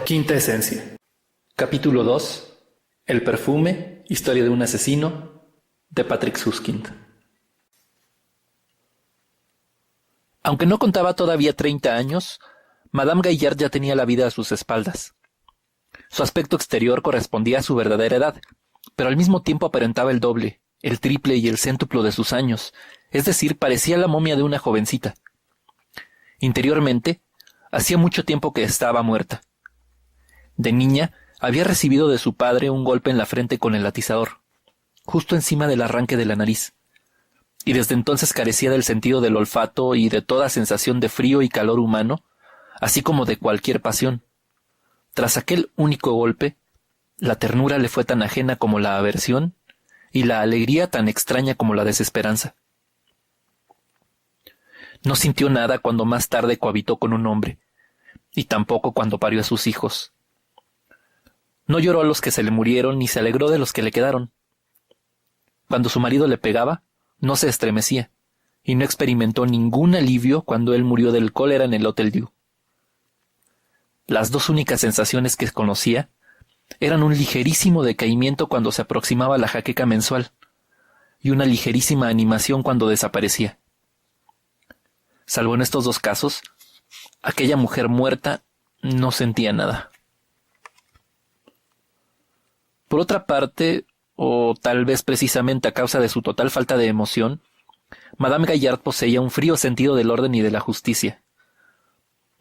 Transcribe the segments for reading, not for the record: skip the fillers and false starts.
Quinta esencia. Capítulo 2. El perfume, historia de un asesino, de Patrick Suskind. Aunque no contaba todavía 30 años, Madame Gaillard ya tenía la vida a sus espaldas. Su aspecto exterior correspondía a su verdadera edad, pero al mismo tiempo aparentaba el doble, el triple y el céntuplo de sus años, es decir, parecía la momia de una jovencita. Interiormente, hacía mucho tiempo que estaba muerta. De niña, había recibido de su padre un golpe en la frente con el atizador, justo encima del arranque de la nariz, y desde entonces carecía del sentido del olfato y de toda sensación de frío y calor humano, así como de cualquier pasión. Tras aquel único golpe, la ternura le fue tan ajena como la aversión, y la alegría tan extraña como la desesperanza. No sintió nada cuando más tarde cohabitó con un hombre, y tampoco cuando parió a sus hijos. No lloró a los que se le murieron ni se alegró de los que le quedaron. Cuando su marido le pegaba, no se estremecía, y no experimentó ningún alivio cuando él murió del cólera en el Hotel Dieu. Las dos únicas sensaciones que conocía eran un ligerísimo decaimiento cuando se aproximaba la jaqueca mensual, y una ligerísima animación cuando desaparecía. Salvo en estos dos casos, aquella mujer muerta no sentía nada. Por otra parte, o tal vez precisamente a causa de su total falta de emoción, Madame Gaillard poseía un frío sentido del orden y de la justicia.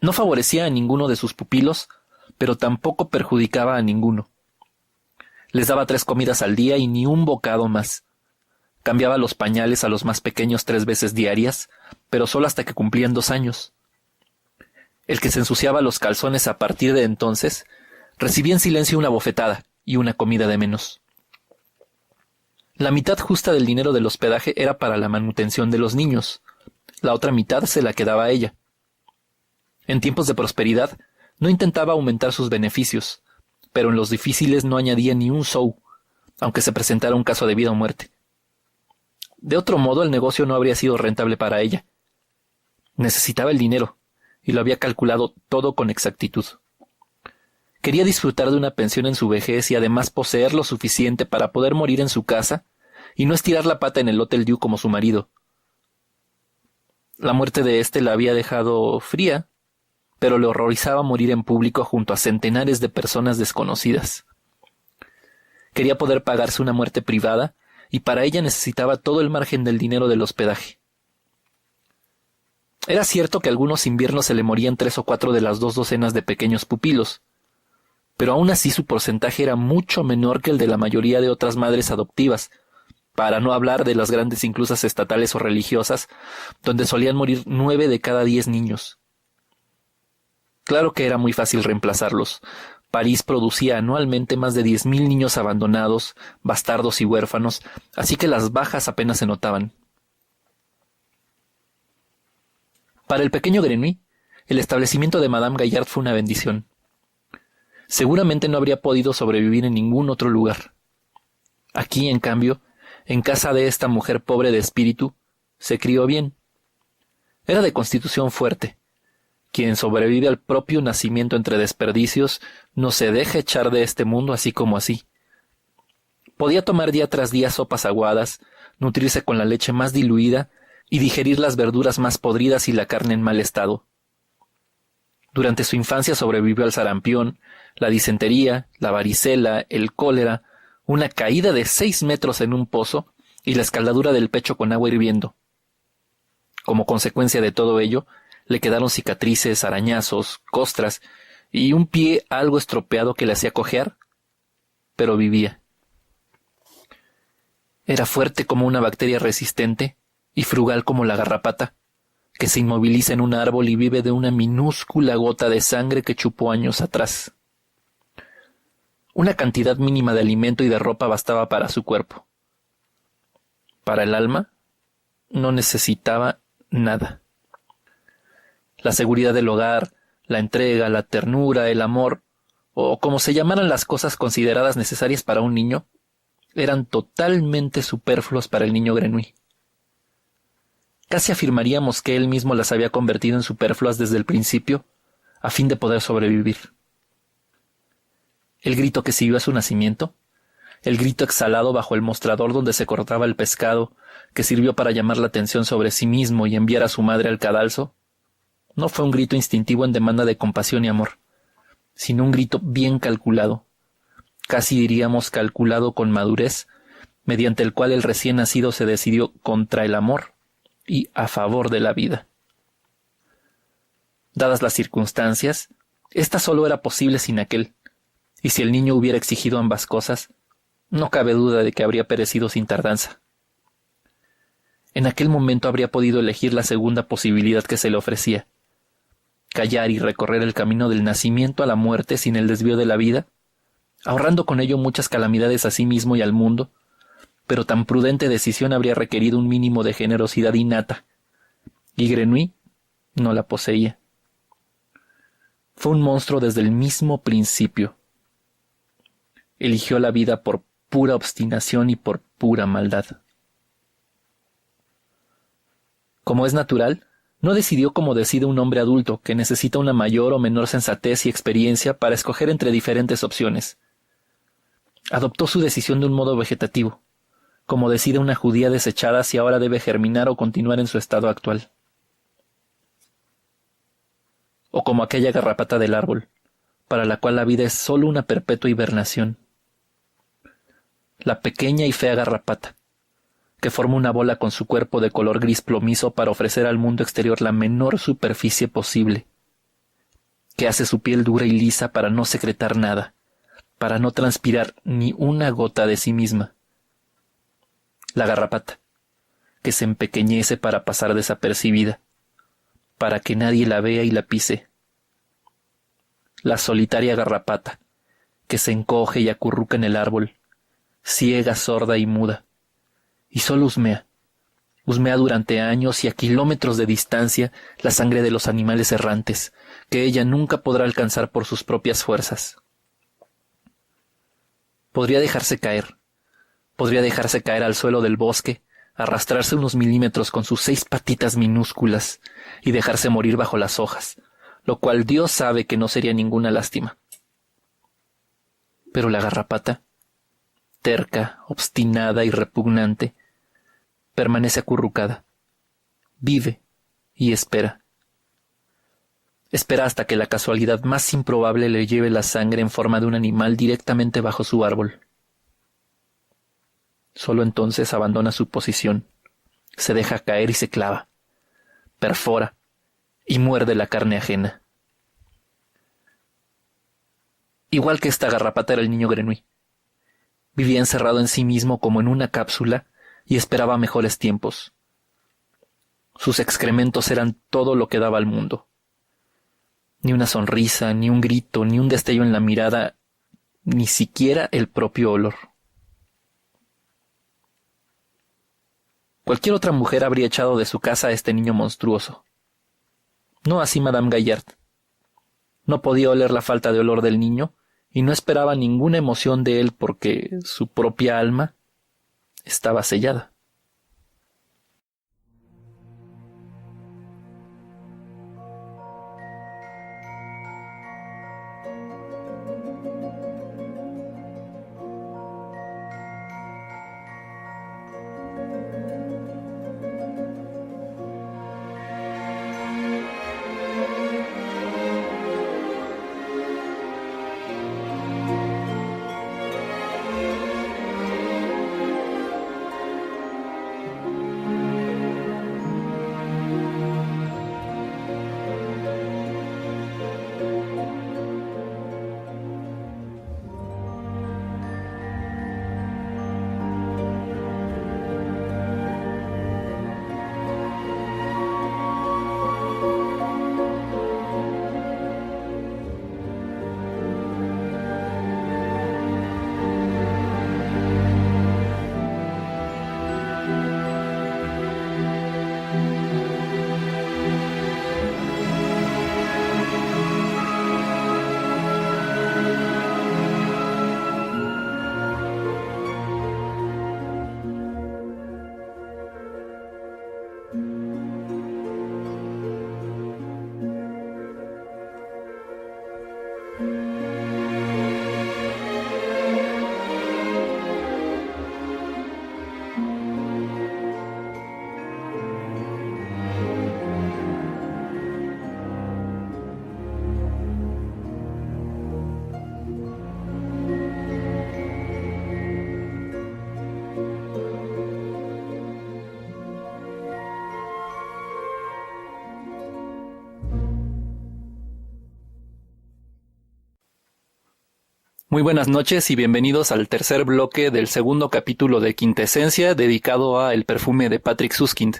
No favorecía a ninguno de sus pupilos, pero tampoco perjudicaba a ninguno. Les daba 3 comidas al día y ni un bocado más. Cambiaba los pañales a los más pequeños 3 veces diarias, pero solo hasta que cumplían 2 años. El que se ensuciaba los calzones a partir de entonces, recibía en silencio una bofetada y una comida de menos. La mitad justa del dinero del hospedaje era para la manutención de los niños. La otra mitad se la quedaba a ella. En tiempos de prosperidad, no intentaba aumentar sus beneficios, pero en los difíciles no añadía ni un sou, aunque se presentara un caso de vida o muerte. De otro modo, el negocio no habría sido rentable para ella. Necesitaba el dinero, y lo había calculado todo con exactitud. Quería disfrutar de una pensión en su vejez y además poseer lo suficiente para poder morir en su casa y no estirar la pata en el Hotel Dieu como su marido. La muerte de éste la había dejado fría, pero le horrorizaba morir en público junto a centenares de personas desconocidas. Quería poder pagarse una muerte privada y para ella necesitaba todo el margen del dinero del hospedaje. Era cierto que algunos inviernos se le morían 3 o 4 de las 2 docenas de pequeños pupilos, pero aún así su porcentaje era mucho menor que el de la mayoría de otras madres adoptivas, para no hablar de las grandes inclusas estatales o religiosas, donde solían morir 9 de cada 10 niños. Claro que era muy fácil reemplazarlos. París producía anualmente más de 10.000 niños abandonados, bastardos y huérfanos, así que las bajas apenas se notaban. Para el pequeño Grenouille, el establecimiento de Madame Gaillard fue una bendición. Seguramente no habría podido sobrevivir en ningún otro lugar. Aquí, en cambio, en casa de esta mujer pobre de espíritu, se crió bien. Era de constitución fuerte. Quien sobrevive al propio nacimiento entre desperdicios no se deja echar de este mundo así como así. Podía tomar día tras día sopas aguadas, nutrirse con la leche más diluida y digerir las verduras más podridas y la carne en mal estado. Durante su infancia sobrevivió al sarampión, la disentería, la varicela, el cólera, una caída de 6 metros en un pozo y la escaldadura del pecho con agua hirviendo. Como consecuencia de todo ello, le quedaron cicatrices, arañazos, costras y un pie algo estropeado que le hacía cojear, pero vivía. Era fuerte como una bacteria resistente y frugal como la garrapata, que se inmoviliza en un árbol y vive de una minúscula gota de sangre que chupó años atrás. Una cantidad mínima de alimento y de ropa bastaba para su cuerpo. Para el alma, no necesitaba nada. La seguridad del hogar, la entrega, la ternura, el amor, o como se llamaran las cosas consideradas necesarias para un niño, eran totalmente superfluos para el niño Grenouille. Casi afirmaríamos que él mismo las había convertido en superfluas desde el principio, a fin de poder sobrevivir. El grito que siguió a su nacimiento, el grito exhalado bajo el mostrador donde se cortaba el pescado, que sirvió para llamar la atención sobre sí mismo y enviar a su madre al cadalso, no fue un grito instintivo en demanda de compasión y amor, sino un grito bien calculado, casi diríamos calculado con madurez, mediante el cual el recién nacido se decidió contra el amor y a favor de la vida. Dadas las circunstancias, esta solo era posible sin aquel, y si el niño hubiera exigido ambas cosas, no cabe duda de que habría perecido sin tardanza. En aquel momento habría podido elegir la segunda posibilidad que se le ofrecía: callar y recorrer el camino del nacimiento a la muerte sin el desvío de la vida, ahorrando con ello muchas calamidades a sí mismo y al mundo, pero tan prudente decisión habría requerido un mínimo de generosidad innata, y Grenouille no la poseía. Fue un monstruo desde el mismo principio. Eligió la vida por pura obstinación y por pura maldad. Como es natural, no decidió como decide un hombre adulto que necesita una mayor o menor sensatez y experiencia para escoger entre diferentes opciones. Adoptó su decisión de un modo vegetativo, como decide una judía desechada si ahora debe germinar o continuar en su estado actual. O como aquella garrapata del árbol, para la cual la vida es sólo una perpetua hibernación. La pequeña y fea garrapata, que forma una bola con su cuerpo de color gris plomizo para ofrecer al mundo exterior la menor superficie posible, que hace su piel dura y lisa para no secretar nada, para no transpirar ni una gota de sí misma. La garrapata, que se empequeñece para pasar desapercibida, para que nadie la vea y la pise. La solitaria garrapata, que se encoge y acurruca en el árbol, ciega, sorda y muda, y solo husmea durante años y a kilómetros de distancia la sangre de los animales errantes, que ella nunca podrá alcanzar por sus propias fuerzas. Podría dejarse caer al suelo del bosque, arrastrarse unos milímetros con sus 6 patitas minúsculas y dejarse morir bajo las hojas, lo cual Dios sabe que no sería ninguna lástima. Pero la garrapata, terca, obstinada y repugnante, permanece acurrucada, vive y espera. Espera hasta que la casualidad más improbable le lleve la sangre en forma de un animal directamente bajo su árbol. Solo entonces abandona su posición, se deja caer y se clava, perfora y muerde la carne ajena. Igual que esta garrapata era el niño Grenouille. Vivía encerrado en sí mismo como en una cápsula y esperaba mejores tiempos. Sus excrementos eran todo lo que daba al mundo. Ni una sonrisa, ni un grito, ni un destello en la mirada, ni siquiera el propio olor. Cualquier otra mujer habría echado de su casa a este niño monstruoso. No así Madame Gaillard. No podía oler la falta de olor del niño y no esperaba ninguna emoción de él porque su propia alma estaba sellada. Muy buenas noches y bienvenidos al tercer bloque del segundo capítulo de Quintesencia dedicado a El perfume de Patrick Süskind.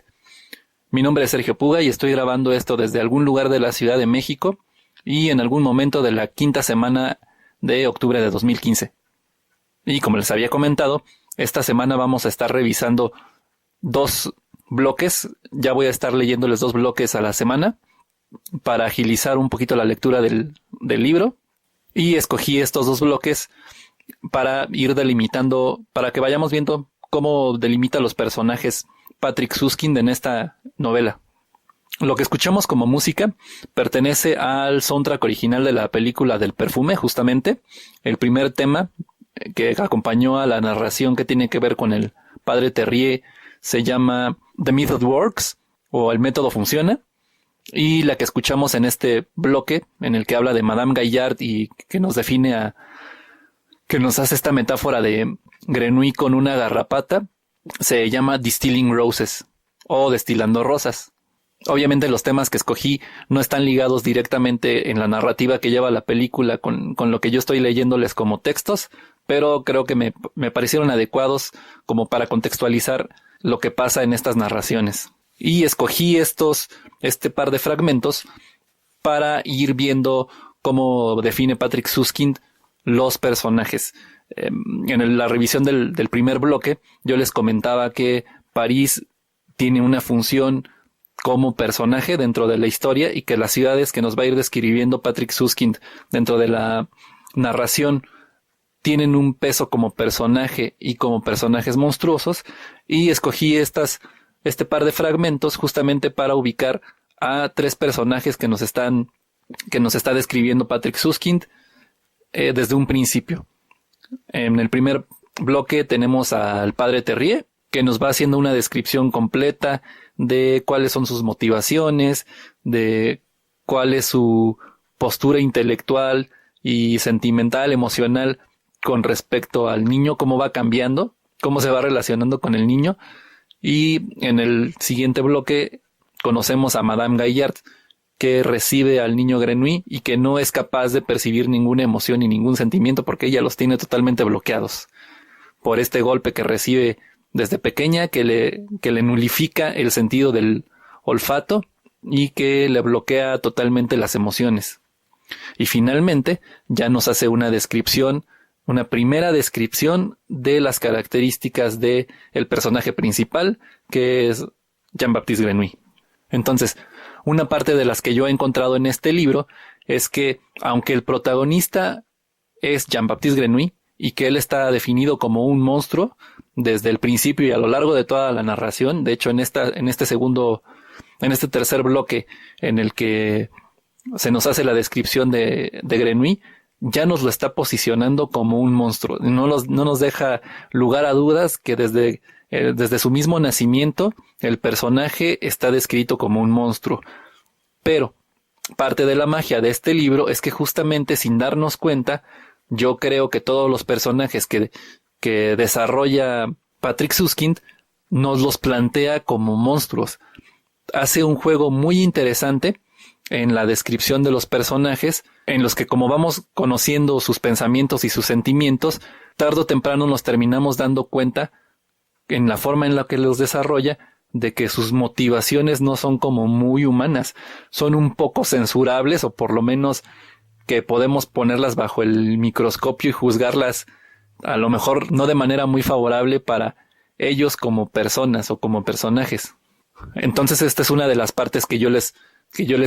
Mi nombre es Sergio Puga y estoy grabando esto desde algún lugar de la Ciudad de México y en algún momento de la quinta semana de octubre de 2015. Y como les había comentado, esta semana vamos a estar revisando 2 bloques. Ya voy a estar leyéndoles 2 bloques a la semana para agilizar un poquito la lectura del libro. Y escogí estos 2 bloques para ir delimitando, para que vayamos viendo cómo delimita los personajes Patrick Süskind en esta novela. Lo que escuchamos como música pertenece al soundtrack original de la película del perfume, justamente. El primer tema que acompañó a la narración que tiene que ver con el padre Terrier se llama The Method Works, o El método funciona. Y la que escuchamos en este bloque, en el que habla de Madame Gaillard y que nos define que nos hace esta metáfora de Grenouille con una garrapata, se llama Distilling Roses, o Destilando Rosas. Obviamente los temas que escogí no están ligados directamente en la narrativa que lleva la película con lo que yo estoy leyéndoles como textos, pero creo que me parecieron adecuados como para contextualizar lo que pasa en estas narraciones. Y escogí este par de fragmentos para ir viendo cómo define Patrick Süskind los personajes. En la revisión del primer bloque, yo les comentaba que París tiene una función como personaje dentro de la historia y que las ciudades que nos va a ir describiendo Patrick Süskind dentro de la narración tienen un peso como personaje y como personajes monstruosos, y escogí este par de fragmentos justamente para ubicar a 3 personajes que nos está describiendo Patrick Süskind desde un principio. En el primer bloque tenemos al padre Terrier, que nos va haciendo una descripción completa de cuáles son sus motivaciones, de cuál es su postura intelectual y sentimental, emocional con respecto al niño, cómo va cambiando, cómo se va relacionando con el niño. Y en el siguiente bloque conocemos a Madame Gaillard, que recibe al niño Grenouille y que no es capaz de percibir ninguna emoción ni ningún sentimiento porque ella los tiene totalmente bloqueados por este golpe que recibe desde pequeña, que le nulifica el sentido del olfato y que le bloquea totalmente las emociones. Y finalmente ya nos hace una primera descripción de las características de el personaje principal, que es Jean-Baptiste Grenouille. Entonces, una parte de las que yo he encontrado en este libro es que, aunque el protagonista es Jean-Baptiste Grenouille y que él está definido como un monstruo desde el principio y a lo largo de toda la narración, de hecho en este tercer bloque en el que se nos hace la descripción de Grenouille, ya nos lo está posicionando como un monstruo. No nos deja lugar a dudas que desde su mismo nacimiento el personaje está descrito como un monstruo. Pero parte de la magia de este libro es que justamente sin darnos cuenta, yo creo que todos los personajes que desarrolla Patrick Süskind nos los plantea como monstruos. Hace un juego muy interesante en la descripción de los personajes, en los que como vamos conociendo sus pensamientos y sus sentimientos, tarde o temprano nos terminamos dando cuenta, en la forma en la que los desarrolla, de que sus motivaciones no son como muy humanas, son un poco censurables, o por lo menos que podemos ponerlas bajo el microscopio y juzgarlas a lo mejor no de manera muy favorable para ellos como personas o como personajes. Entonces esta es una de las partes que yo les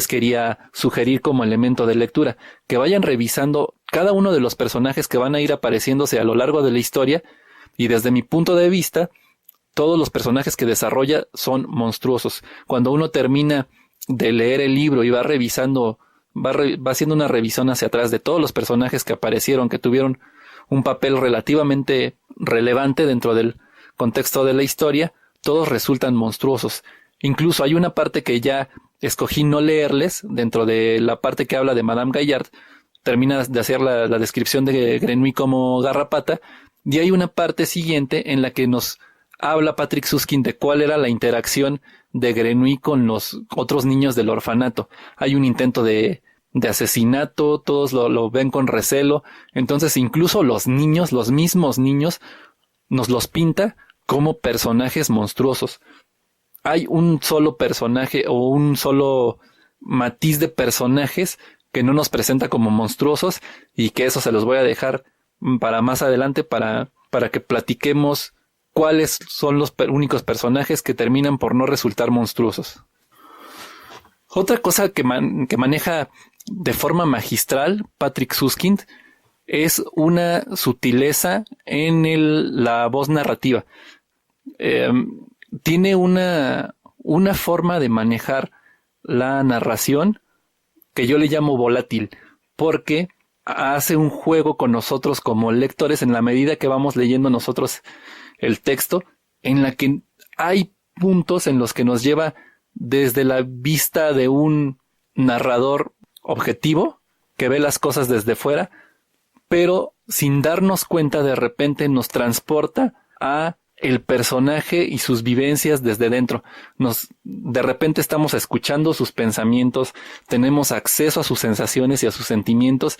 quería sugerir como elemento de lectura, que vayan revisando cada uno de los personajes que van a ir apareciéndose a lo largo de la historia, y desde mi punto de vista, todos los personajes que desarrolla son monstruosos. Cuando uno termina de leer el libro y va revisando, va haciendo una revisión hacia atrás de todos los personajes que aparecieron, que tuvieron un papel relativamente relevante dentro del contexto de la historia, todos resultan monstruosos. Incluso hay una parte que ya escogí no leerles, dentro de la parte que habla de Madame Gaillard, termina de hacer la descripción de Grenouille como garrapata, y hay una parte siguiente en la que nos habla Patrick Süskind de cuál era la interacción de Grenouille con los otros niños del orfanato. Hay un intento de de asesinato, todos lo ven con recelo. Entonces incluso los niños, los mismos niños, nos los pinta como personajes monstruosos. Hay un solo personaje o un solo matiz de personajes que no nos presenta como monstruosos, y que eso se los voy a dejar para más adelante para que platiquemos cuáles son los únicos personajes que terminan por no resultar monstruosos. Otra cosa que maneja de forma magistral Patrick Süskind es una sutileza en la voz narrativa. Tiene una forma de manejar la narración que yo le llamo volátil, porque hace un juego con nosotros como lectores en la medida que vamos leyendo nosotros el texto, en la que hay puntos en los que nos lleva desde la vista de un narrador objetivo que ve las cosas desde fuera, pero sin darnos cuenta de repente nos transporta a el personaje y sus vivencias desde dentro. De repente estamos escuchando sus pensamientos, tenemos acceso a sus sensaciones y a sus sentimientos,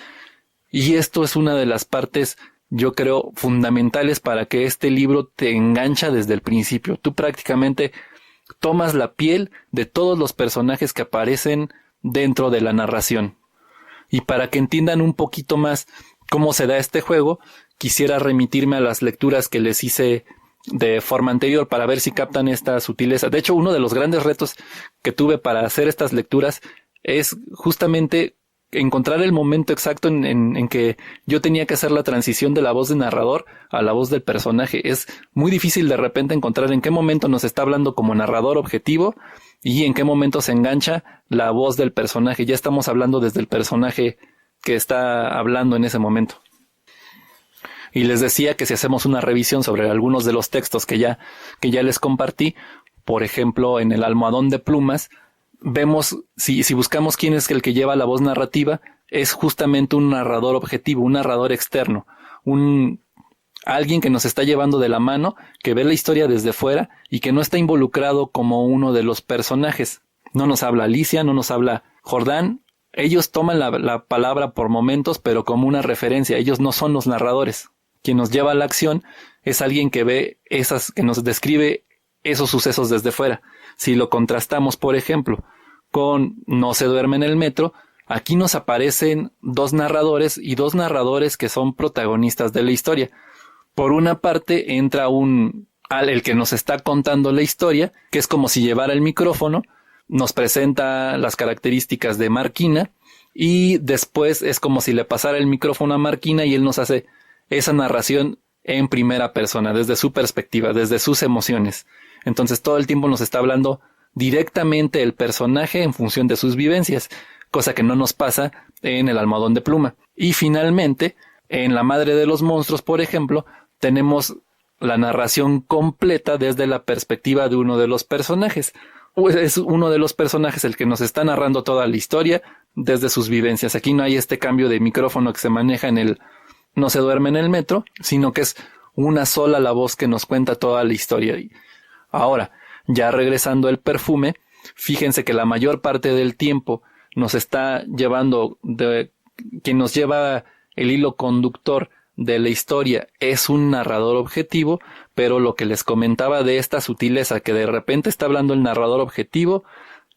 y esto es una de las partes, yo creo, fundamentales para que este libro te engancha desde el principio. Tú prácticamente tomas la piel de todos los personajes que aparecen dentro de la narración. Y para que entiendan un poquito más cómo se da este juego, quisiera remitirme a las lecturas que les hice de forma anterior para ver si captan esta sutileza. De hecho, uno de los grandes retos que tuve para hacer estas lecturas es justamente encontrar el momento exacto en que yo tenía que hacer la transición de la voz de narrador a la voz del personaje. Es muy difícil de repente encontrar en qué momento nos está hablando como narrador objetivo y en qué momento se engancha la voz del personaje. Ya estamos hablando desde el personaje que está hablando en ese momento. Y les decía que si hacemos una revisión sobre algunos de los textos que ya les compartí, por ejemplo, en El almohadón de plumas, vemos, si buscamos quién es el que lleva la voz narrativa, es justamente un narrador objetivo, un narrador externo, alguien que nos está llevando de la mano, que ve la historia desde fuera y que no está involucrado como uno de los personajes. No nos habla Alicia, no nos habla Jordán. Ellos toman la palabra por momentos, pero como una referencia. Ellos no son los narradores. Quien nos lleva a la acción es alguien que ve que nos describe esos sucesos desde fuera. Si lo contrastamos, por ejemplo, con No se duerme en el metro, aquí nos aparecen dos narradores y dos narradores que son protagonistas de la historia. Por una parte entra el que nos está contando la historia, que es como si llevara el micrófono, nos presenta las características de Marquina, y después es como si le pasara el micrófono a Marquina y él nos hace esa narración en primera persona, desde su perspectiva, desde sus emociones. Entonces todo el tiempo nos está hablando directamente el personaje en función de sus vivencias, cosa que no nos pasa en El almohadón de pluma. Y finalmente, en La madre de los monstruos, por ejemplo, tenemos la narración completa desde la perspectiva de uno de los personajes. Es uno de los personajes el que nos está narrando toda la historia desde sus vivencias. Aquí no hay este cambio de micrófono que se maneja en el No se duerme en el metro, sino que es una sola la voz que nos cuenta toda la historia. Ahora, ya regresando al perfume, fíjense que la mayor parte del tiempo nos está llevando, quien nos lleva el hilo conductor de la historia es un narrador objetivo, pero lo que les comentaba de esta sutileza, que de repente está hablando el narrador objetivo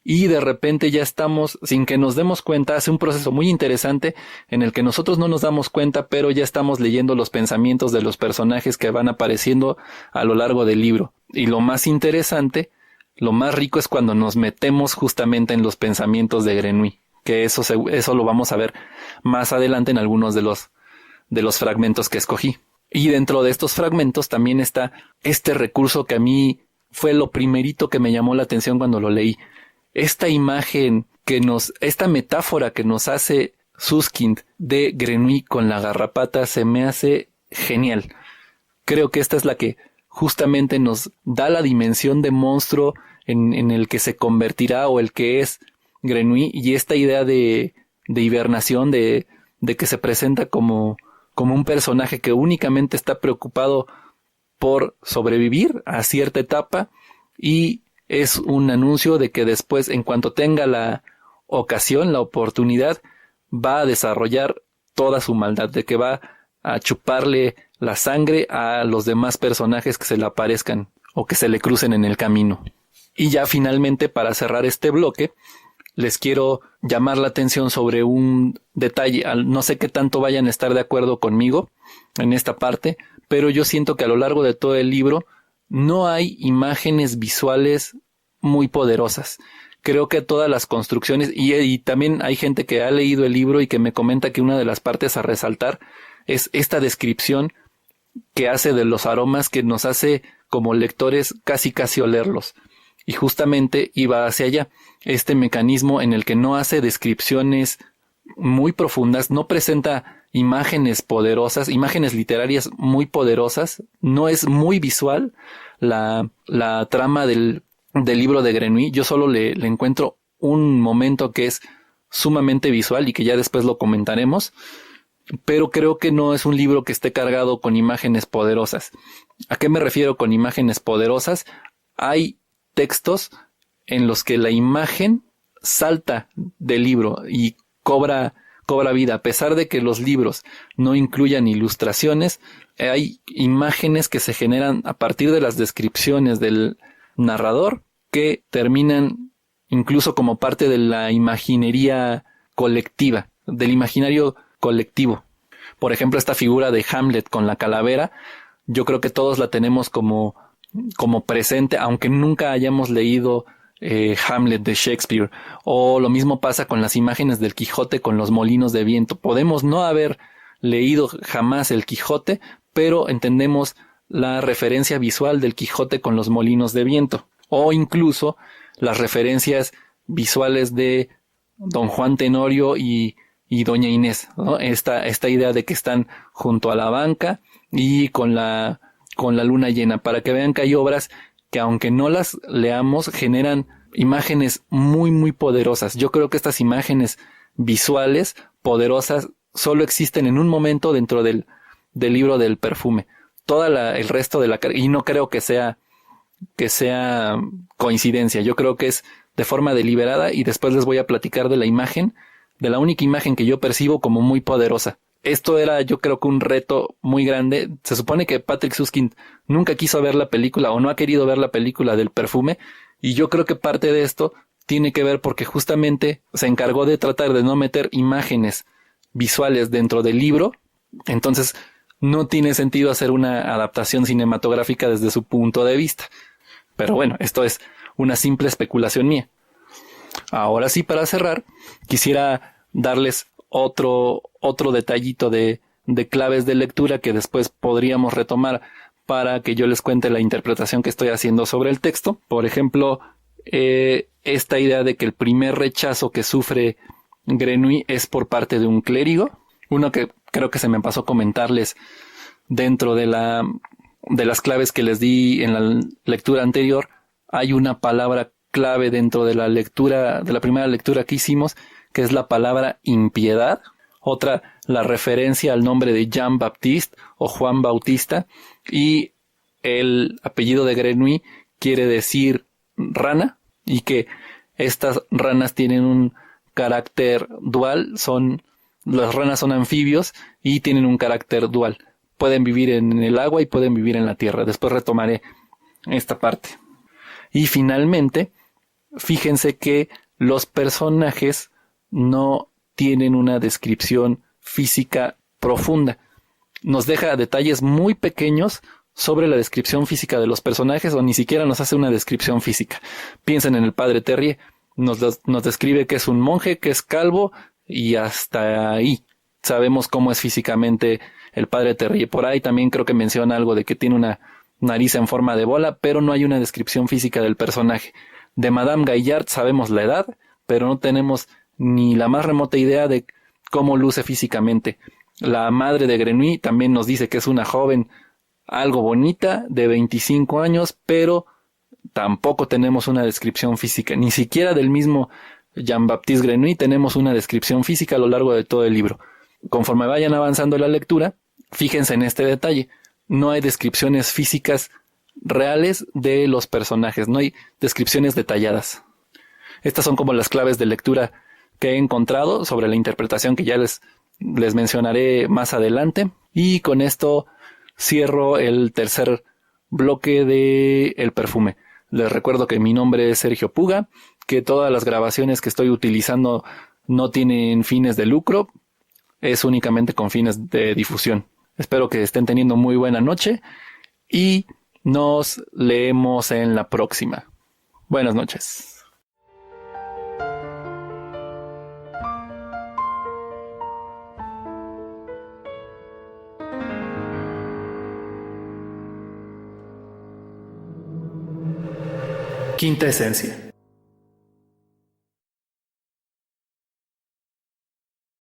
y de repente ya estamos, sin que nos demos cuenta, hace un proceso muy interesante en el que nosotros no nos damos cuenta, pero ya estamos leyendo los pensamientos de los personajes que van apareciendo a lo largo del libro. Y lo más interesante, lo más rico es cuando nos metemos justamente en los pensamientos de Grenouille, que eso lo vamos a ver más adelante en algunos de los fragmentos que escogí. Y dentro de estos fragmentos también está este recurso que a mí fue lo primerito que me llamó la atención cuando lo leí. Esta imagen esta metáfora que nos hace Süskind de Grenouille con la garrapata se me hace genial. Creo que esta es la que justamente nos da la dimensión de monstruo en el que se convertirá o el que es Grenouille, y esta idea de hibernación, de que se presenta como un personaje que únicamente está preocupado por sobrevivir a cierta etapa, y es un anuncio de que después, en cuanto tenga la ocasión, la oportunidad, va a desarrollar toda su maldad, de que va a chuparle la sangre a los demás personajes que se le aparezcan o que se le crucen en el camino. Y ya finalmente, para cerrar este bloque, les quiero llamar la atención sobre un detalle. No sé qué tanto vayan a estar de acuerdo conmigo en esta parte, pero yo siento que a lo largo de todo el libro no hay imágenes visuales muy poderosas. Creo que todas las construcciones, y también hay gente que ha leído el libro y que me comenta que una de las partes a resaltar es esta descripción que hace de los aromas, que nos hace como lectores casi olerlos. Y justamente iba hacia allá, este mecanismo en el que no hace descripciones muy profundas, no presenta imágenes poderosas, imágenes literarias muy poderosas, no es muy visual la trama del libro de Grenouille. Yo solo le encuentro un momento que es sumamente visual y que ya después lo comentaremos, pero creo que no es un libro que esté cargado con imágenes poderosas. ¿A qué me refiero con imágenes poderosas? Hay textos en los que la imagen salta del libro y cobra vida. A pesar de que los libros no incluyan ilustraciones, hay imágenes que se generan a partir de las descripciones del narrador que terminan incluso como parte de la imaginería colectiva, del imaginario colectivo. Por ejemplo, esta figura de Hamlet con la calavera, yo creo que todos la tenemos como presente, aunque nunca hayamos leído Hamlet de Shakespeare. O lo mismo pasa con las imágenes del Quijote con los molinos de viento. Podemos no haber leído jamás el Quijote, pero entendemos la referencia visual del Quijote con los molinos de viento. O incluso las referencias visuales de Don Juan Tenorio y Doña Inés, ¿no? Esta idea de que están junto a la banca y con la luna llena, para que vean que hay obras que, aunque no las leamos, generan imágenes muy muy poderosas. Yo creo que estas imágenes visuales poderosas solo existen en un momento dentro del libro del perfume. El resto de y no creo que sea coincidencia. Yo creo que es de forma deliberada, y después les voy a platicar de la única imagen que yo percibo como muy poderosa. Esto era, yo creo, que un reto muy grande. Se supone que Patrick Süskind nunca quiso ver la película o no ha querido ver la película del perfume, y yo creo que parte de esto tiene que ver porque justamente se encargó de tratar de no meter imágenes visuales dentro del libro. Entonces no tiene sentido hacer una adaptación cinematográfica desde su punto de vista. Pero bueno, esto es una simple especulación mía. Ahora sí, para cerrar, quisiera darles otro detallito de claves de lectura que después podríamos retomar para que yo les cuente la interpretación que estoy haciendo sobre el texto. Por ejemplo, esta idea de que el primer rechazo que sufre Grenouille es por parte de un clérigo. Uno que creo que se me pasó comentarles dentro de las claves que les di en la lectura anterior. Hay una palabra clave dentro de la primera lectura que hicimos, que es la palabra impiedad. Otra, la referencia al nombre de Jean Baptiste o Juan Bautista, y el apellido de Grenouille quiere decir rana, y que estas ranas tienen un carácter dual. Las ranas son anfibios y tienen un carácter dual. Pueden vivir en el agua y pueden vivir en la tierra. Después retomaré esta parte. Y finalmente, fíjense que los personajes no tienen una descripción física profunda. Nos deja detalles muy pequeños sobre la descripción física de los personajes, o ni siquiera nos hace una descripción física. Piensen en el padre Terrier. Nos describe que es un monje, que es calvo, y hasta ahí sabemos cómo es físicamente el padre Terrier. Por ahí también creo que menciona algo de que tiene una nariz en forma de bola, pero no hay una descripción física del personaje. De Madame Gaillard sabemos la edad, pero no tenemos ni la más remota idea de cómo luce físicamente. La madre de Grenouille también nos dice que es una joven algo bonita, de 25 años, pero tampoco tenemos una descripción física. Ni siquiera del mismo Jean-Baptiste Grenouille tenemos una descripción física a lo largo de todo el libro. Conforme vayan avanzando la lectura, fíjense en este detalle. No hay descripciones físicas reales de los personajes, no hay descripciones detalladas. Estas son como las claves de lectura que he encontrado sobre la interpretación que ya les mencionaré más adelante. Y con esto cierro el tercer bloque de El Perfume. Les recuerdo que mi nombre es Sergio Puga, que todas las grabaciones que estoy utilizando no tienen fines de lucro, es únicamente con fines de difusión. Espero que estén teniendo muy buena noche y nos leemos en la próxima. Buenas noches. Quinta esencia.